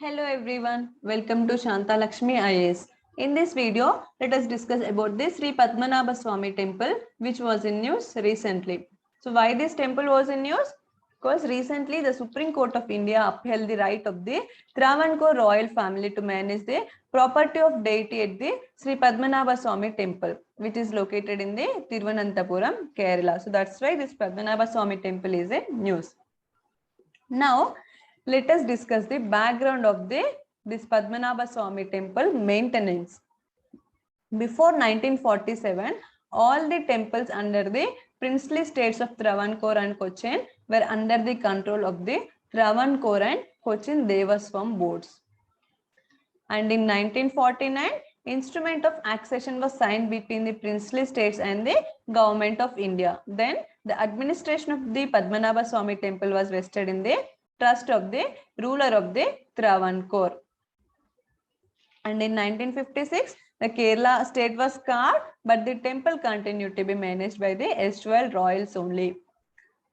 Hello everyone, welcome to Shantha Lakshmi IAS. In this video, let us discuss about the Sri Padmanabha Swami temple which was in news recently. So why this temple was in news? Because recently the Supreme Court of India upheld the right of the Travancore royal family to manage the property of deity at the Sri Padmanabha Swami temple which is located in the Thiruvananthapuram, Kerala. So that's why this Padmanabha Swami temple is in news. Now, let us discuss the background of this Padmanabha Swami temple maintenance. Before 1947, all the temples under the princely states of Travancore and Cochin were under the control of the Travancore and Cochin Devaswam boards. And in 1949, instrument of accession was signed between the princely states and the government of India. Then the administration of the Padmanabha Swami temple was vested in the trust of the ruler of the Travancore. And in 1956, the Kerala state was carved, but the temple continued to be managed by the erstwhile royals only.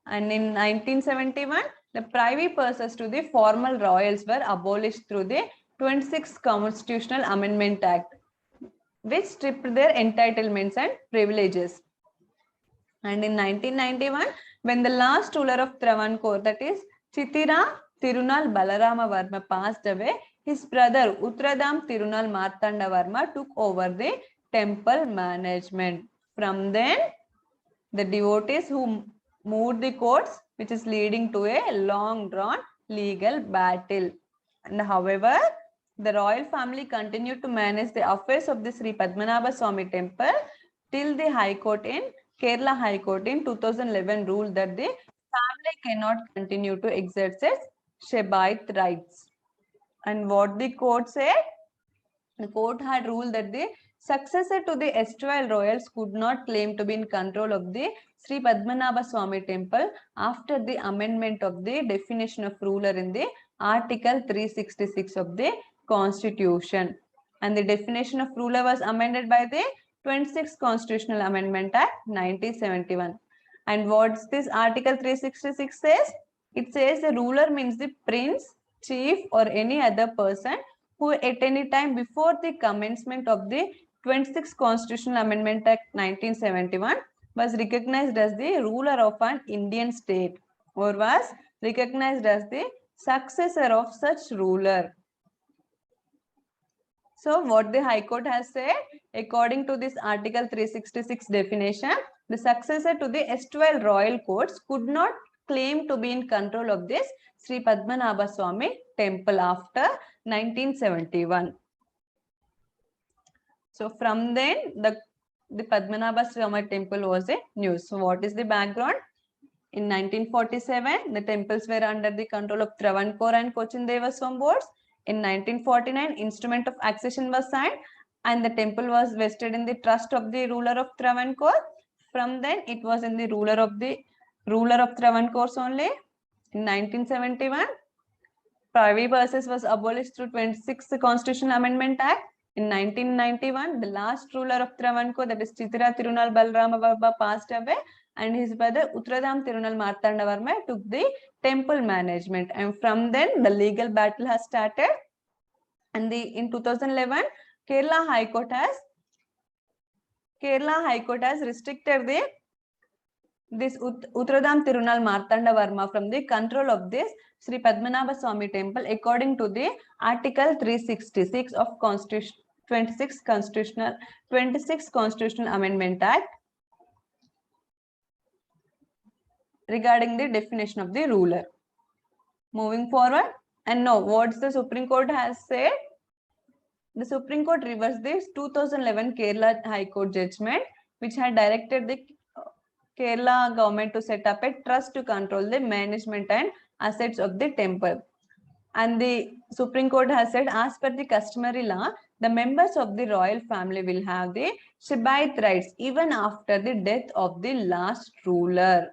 And in 1971, the privy purses to the formal royals were abolished through the 26th Constitutional Amendment Act, which stripped their entitlements and privileges. And in 1991, when the last ruler of Travancore, that is Chitira Tirunal Balarama Varma, passed away, his brother Uttradam Tirunal Martanda Varma took over the temple management. From then, the devotees who moved the courts, which is leading to a long drawn legal battle. And however, the royal family continued to manage the affairs of the Sri Padmanabha Swami temple till the High Court in Kerala High Court in 2011 ruled that the family cannot continue to exercise Shebaith rights. And what the court said? The court had ruled that the successor to the erstwhile royals could not claim to be in control of the Sri Padmanabha Swami temple after the amendment of the definition of ruler in the Article 366 of the Constitution. And the definition of ruler was amended by the 26th Constitutional Amendment Act 1971. And what's this Article 366 says? It says the ruler means the prince, chief or any other person who at any time before the commencement of the 26th Constitutional Amendment Act 1971 was recognized as the ruler of an Indian state or was recognized as the successor of such ruler. So what the High Court has said, according to this Article 366 definition, the successor to the erstwhile royal courts could not claim to be in control of this Sri Padmanabha Swami temple after 1971. So from then, the Padmanabha Swami temple was a news. So what is the background? In 1947, the temples were under the control of Travancore and Cochin Devaswam boards. In 1949, instrument of accession was signed and the temple was vested in the trust of the ruler of Travancore. From then, it was in the ruler of Travancore only. In 1971, privy purses was abolished through 26th Constitutional Amendment Act. In 1991, the last ruler of Travancore, that is Chitira Tirunal Balarama Varma, passed away, and his brother Uttradam Tirunal Martanda Varma took the temple management. And from then, the legal battle has started. And in 2011, Kerala High Court has restricted this Uttradam Tirunal Martanda Varma from the control of this Sri Padmanabha Swami temple according to the Article 366 of 26th Constitutional Amendment Act regarding the definition of the ruler. Moving forward, and now what the Supreme Court has said? The Supreme Court reversed this 2011 Kerala High Court judgment, which had directed the Kerala government to set up a trust to control the management and assets of the temple. And the Supreme Court has said, as per the customary law, the members of the royal family will have the Shebaith rights even after the death of the last ruler.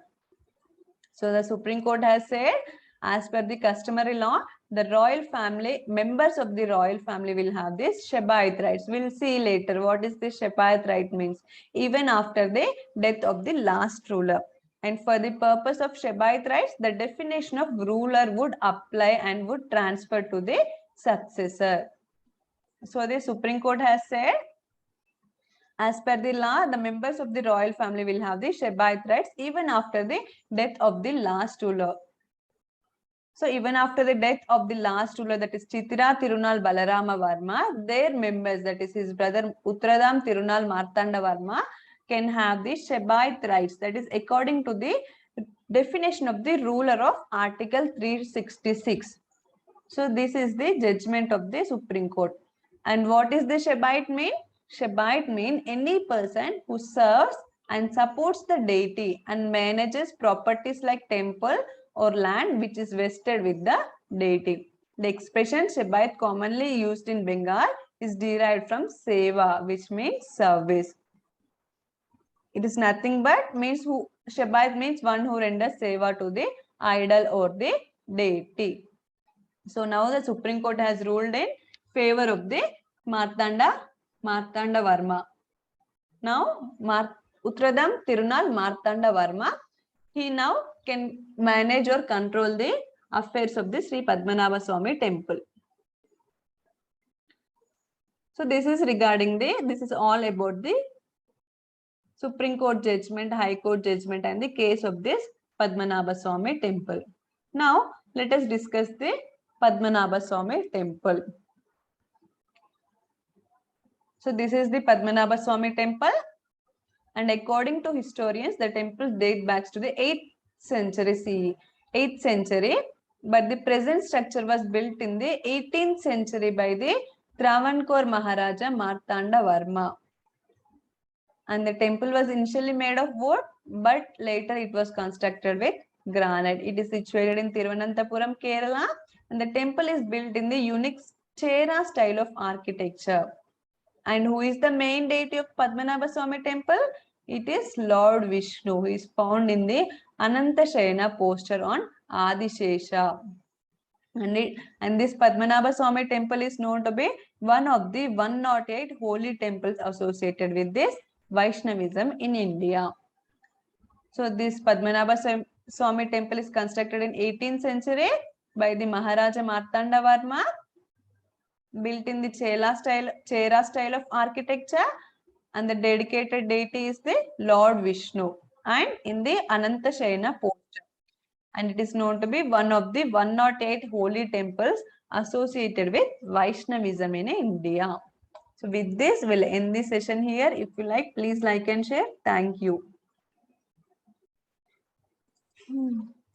So the Supreme Court has said, as per the customary law, the royal family, members of the royal family will have this Shebaith rights. We'll see later what is this Shebaith right means, even after the death of the last ruler. And for the purpose of Shebaith rights, the definition of ruler would apply and would transfer to the successor. So the Supreme Court has said, as per the law, the members of the royal family will have the Shebaith rights even after the death of the last ruler. So even after the death of the last ruler, that is Chitira Tirunal Balarama Varma, their members, that is his brother Uttradam Tirunal Martanda Varma, can have the Shebaith rights. That is according to the definition of the ruler of Article 366. So this is the judgment of the Supreme Court. And what is the Shebaith mean? Shebaith mean any person who serves and supports the deity and manages properties like temple or land which is vested with the deity. The expression Shebaith commonly used in Bengal is derived from seva, which means service. It is nothing but means who Shebaith means one who renders seva to the idol or the deity. So now the Supreme Court has ruled in favor of the Martanda Varma. Now Uttradam Tirunal Martanda Varma, he now can manage or control the affairs of the Sri Padmanabha Swami temple. So this is this is all about the Supreme Court judgment, High Court judgment and the case of this Padmanabha Swami temple. Now let us discuss the Padmanabha Swami temple. So this is the Padmanabha Swami temple, and according to historians, the temple dates back to the 8th century CE. 8th century, but the present structure was built in the 18th century by the Travancore Maharaja Martanda Varma. And the temple was initially made of wood, but later it was constructed with granite. It is situated in Thiruvananthapuram, Kerala, and the temple is built in the unique Chera style of architecture. And who is the main deity of Padmanabha Swami temple? It is Lord Vishnu, who is found in the Ananta Shayana posture on Adishesha. And this Padmanabha Swami temple is known to be one of the 108 holy temples associated with this Vaishnavism in India. So this Padmanabha Swami temple is constructed in 18th century by the Maharaja Martanda Varma, built in the Chera style of architecture, and the dedicated deity is the Lord Vishnu and in the Ananta Shayana posture. And it is known to be one of the 108 holy temples associated with Vaishnavism in India. So with this, we'll end this session here. If you like, please like and share. Thank you.